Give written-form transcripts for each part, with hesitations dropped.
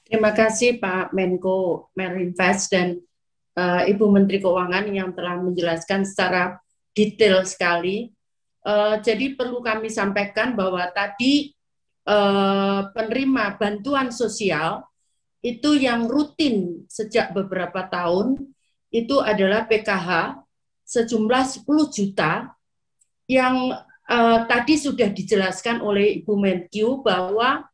Terima kasih Pak Menko Marinvest dan Ibu Menteri Keuangan yang telah menjelaskan secara detail sekali. Jadi perlu kami sampaikan bahwa tadi penerima bantuan sosial itu yang rutin sejak beberapa tahun itu adalah PKH sejumlah 10 juta yang tadi sudah dijelaskan oleh Ibu Menkyu bahwa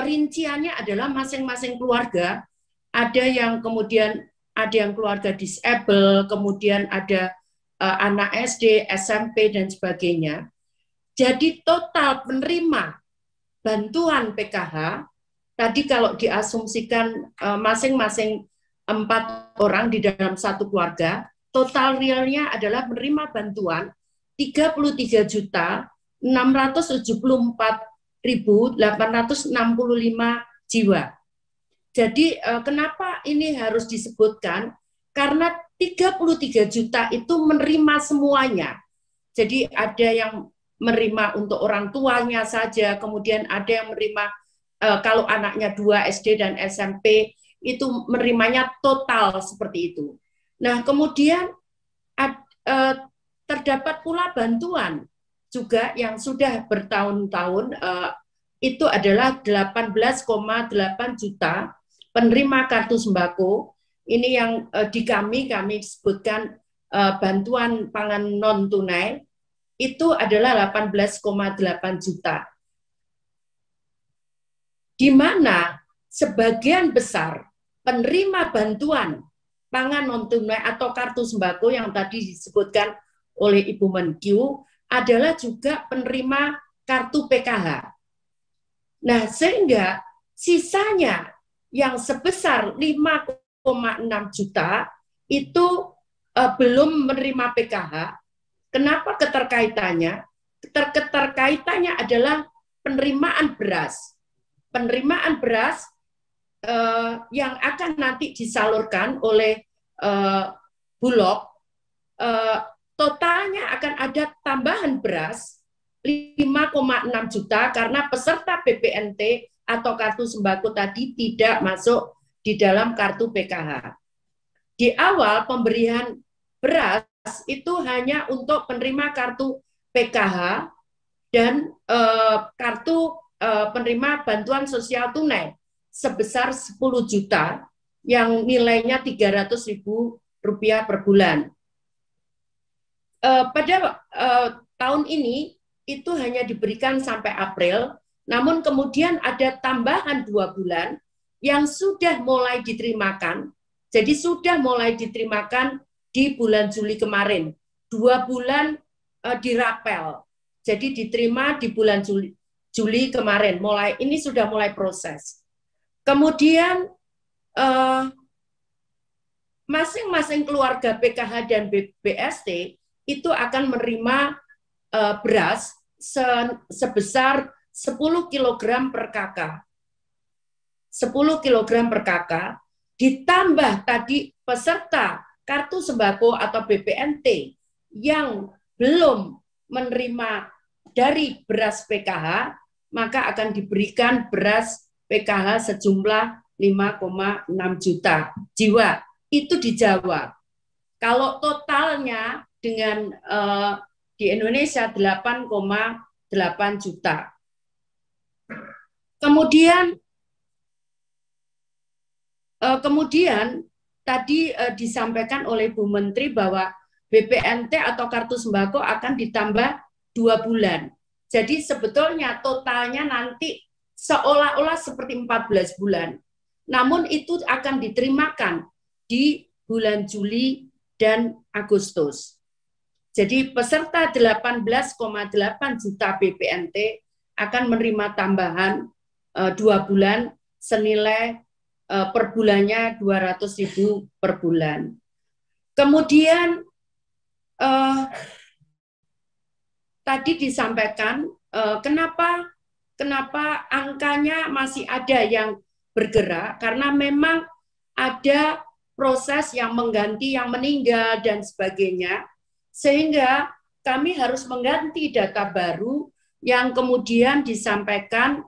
rinciannya adalah masing-masing keluarga, ada yang kemudian ada yang keluarga disable, kemudian ada anak SD, SMP dan sebagainya. Jadi total penerima bantuan PKH tadi kalau diasumsikan masing-masing 4 orang di dalam satu keluarga, total realnya adalah menerima bantuan 33.674.865 jiwa. Jadi kenapa ini harus disebutkan? Karena 33 juta itu menerima semuanya. Jadi ada yang menerima untuk orang tuanya saja, kemudian ada yang menerima kalau anaknya 2 SD dan SMP itu menerimanya total seperti itu. Nah, kemudian terdapat pula bantuan juga yang sudah bertahun-tahun itu adalah 18,8 juta penerima kartu sembako. Ini yang di kami sebutkan bantuan pangan non tunai itu adalah 18,8 juta. Di mana sebagian besar penerima bantuan pangan non tunai atau kartu sembako yang tadi disebutkan oleh Ibu Menkyu adalah juga penerima kartu PKH. Nah, sehingga sisanya yang sebesar 5,6 juta itu belum menerima PKH. Kenapa keterkaitannya? Keterkaitannya adalah penerimaan beras. Penerimaan beras yang akan nanti disalurkan oleh Bulog, totalnya akan ada tambahan beras 5,6 juta karena peserta BPNT atau kartu sembako tadi tidak masuk di dalam kartu PKH. Di awal pemberian beras itu hanya untuk penerima kartu PKH dan kartu penerima bantuan sosial tunai sebesar 10 juta yang nilainya Rp300.000 per bulan. Pada tahun ini itu hanya diberikan sampai April, namun kemudian ada tambahan 2 bulan yang sudah mulai diterimakan. Jadi sudah mulai diterimakan di bulan Juli kemarin. 2 bulan dirapel. Jadi diterima di bulan Juli kemarin. Ini sudah mulai proses. Kemudian masing-masing keluarga PKH dan BST itu akan menerima beras sebesar 10 kg per kakak. 10 kg per kakak, ditambah tadi peserta kartu sembako atau BPNT yang belum menerima dari beras PKH, maka akan diberikan beras PKH sejumlah 5,6 juta jiwa. Itu di Jawa. Kalau totalnya dengan di Indonesia 8,8 juta. Kemudian tadi disampaikan oleh Bu Menteri bahwa BPNT atau kartu sembako akan ditambah 2 bulan. Jadi sebetulnya totalnya nanti seolah-olah seperti 14 bulan. Namun itu akan diterimakan di bulan Juli dan Agustus. Jadi peserta 18,8 juta BPNT akan menerima tambahan 2 bulan senilai per bulannya 200.000 per bulan. Kemudian tadi disampaikan kenapa angkanya masih ada yang bergerak, karena memang ada proses yang mengganti yang meninggal dan sebagainya, sehingga kami harus mengganti data baru yang kemudian disampaikan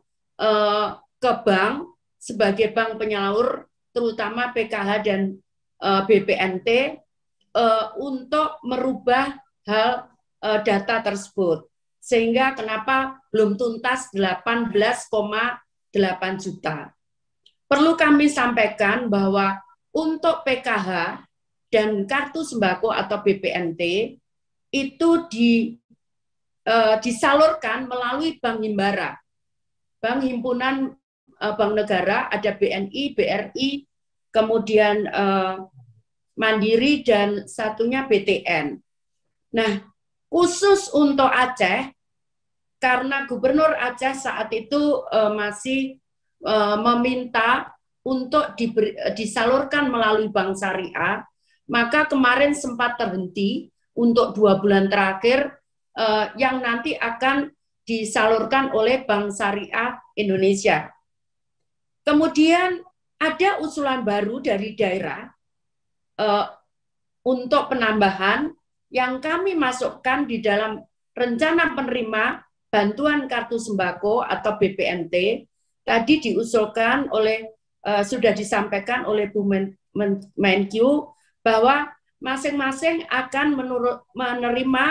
ke bank sebagai bank penyalur, terutama PKH dan BPNT, untuk merubah hal data tersebut. Sehingga kenapa belum tuntas 18,8 juta. Perlu kami sampaikan bahwa untuk PKH dan kartu sembako atau BPNT itu disalurkan melalui Bank Himbara, Bank Himpunan Bank Negara, ada BNI, BRI, kemudian Mandiri, dan satunya BTN. Nah, khusus untuk Aceh, karena Gubernur Aceh saat itu masih meminta untuk disalurkan melalui Bank Syariah, maka kemarin sempat terhenti untuk 2 bulan terakhir yang nanti akan disalurkan oleh Bank Syariah Indonesia. Kemudian ada usulan baru dari daerah untuk penambahan yang kami masukkan di dalam rencana penerima bantuan kartu sembako atau BPNT. Tadi diusulkan oleh, sudah disampaikan oleh Bu Menkyu, bahwa masing-masing akan menerima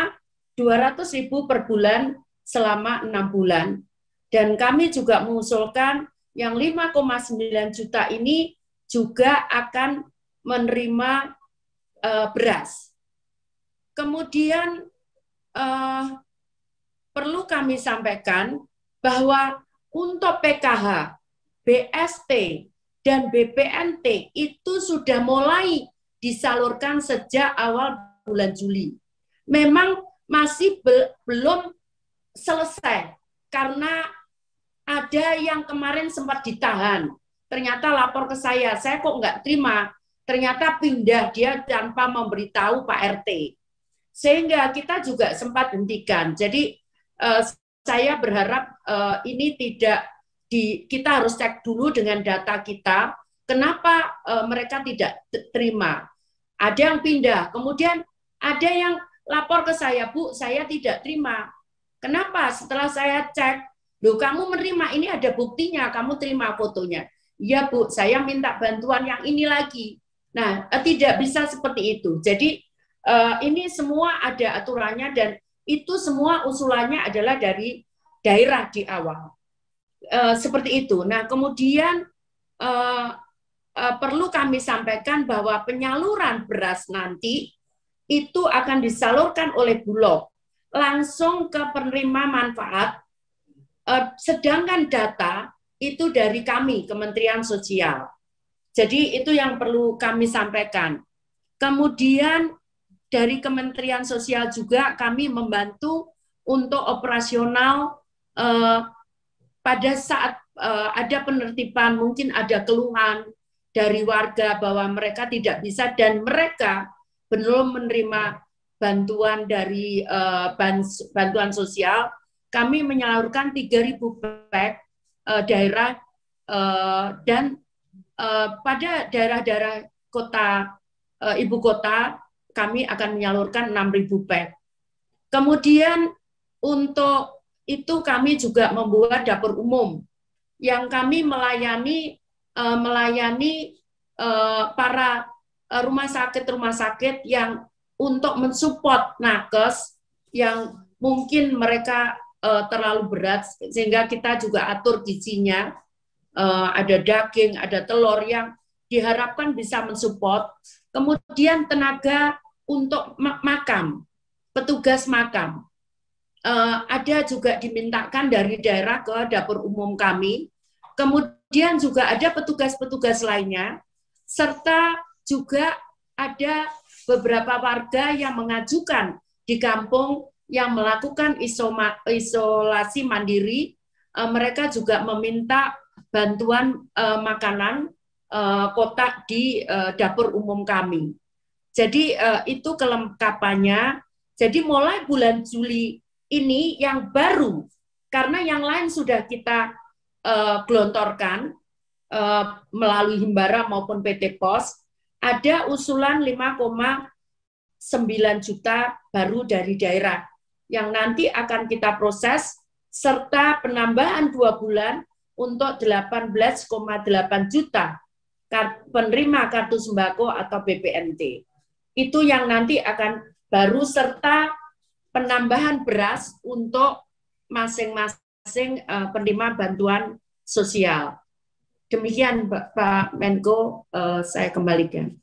200.000 per bulan selama 6 bulan. Dan kami juga mengusulkan yang 5,9 juta ini juga akan menerima beras. Kemudian perlu kami sampaikan bahwa untuk PKH, BST, dan BPNT itu sudah mulai disalurkan sejak awal bulan Juli. Memang masih belum selesai karena ada yang kemarin sempat ditahan. Ternyata lapor ke saya kok nggak terima. Ternyata pindah dia tanpa memberitahu Pak RT. Sehingga kita juga sempat hentikan. Jadi saya berharap ini tidak kita harus cek dulu dengan data kita, kenapa mereka tidak terima. Ada yang pindah, kemudian ada yang lapor ke saya, Bu, saya tidak terima. Kenapa? Setelah saya cek, loh kamu menerima, ini ada buktinya, kamu terima fotonya. Iya Bu, saya minta bantuan yang ini lagi. Nah, tidak bisa seperti itu. Jadi ini semua ada aturannya dan itu semua usulannya adalah dari daerah di awal. Seperti itu. Nah, kemudian perlu kami sampaikan bahwa penyaluran beras nanti itu akan disalurkan oleh Bulog langsung ke penerima manfaat, sedangkan data itu dari kami, Kementerian Sosial. Jadi itu yang perlu kami sampaikan. Kemudian dari Kementerian Sosial juga kami membantu untuk operasional pada saat ada penertiban, mungkin ada keluhan dari warga bahwa mereka tidak bisa dan mereka belum menerima bantuan dari bantuan sosial, kami menyalurkan 3.000 pack daerah dan pada daerah-daerah kota ibu kota kami akan menyalurkan 6.000 pack. Kemudian untuk itu kami juga membuat dapur umum yang kami melayani para rumah sakit yang untuk mensupport nakes yang mungkin mereka terlalu berat, sehingga kita juga atur gizinya, ada daging, ada telur yang diharapkan bisa mensupport. Kemudian tenaga untuk makam, petugas makam, ada juga dimintakan dari daerah ke dapur umum kami. Kemudian juga ada petugas-petugas lainnya, serta juga ada beberapa warga yang mengajukan di kampung yang melakukan isolasi mandiri. Mereka juga meminta bantuan makanan kotak di dapur umum kami. Jadi itu kelengkapannya. Jadi mulai bulan Juli ini yang baru, karena yang lain sudah kita gelontorkan melalui Himbara maupun PT Pos, ada usulan 5,9 juta baru dari daerah yang nanti akan kita proses serta penambahan 2 bulan untuk 18,8 juta penerima kartu sembako atau BPNT. Itu yang nanti akan baru, serta penambahan beras untuk masing-masing penerima bantuan sosial. Demikian Pak Menko, saya kembalikan.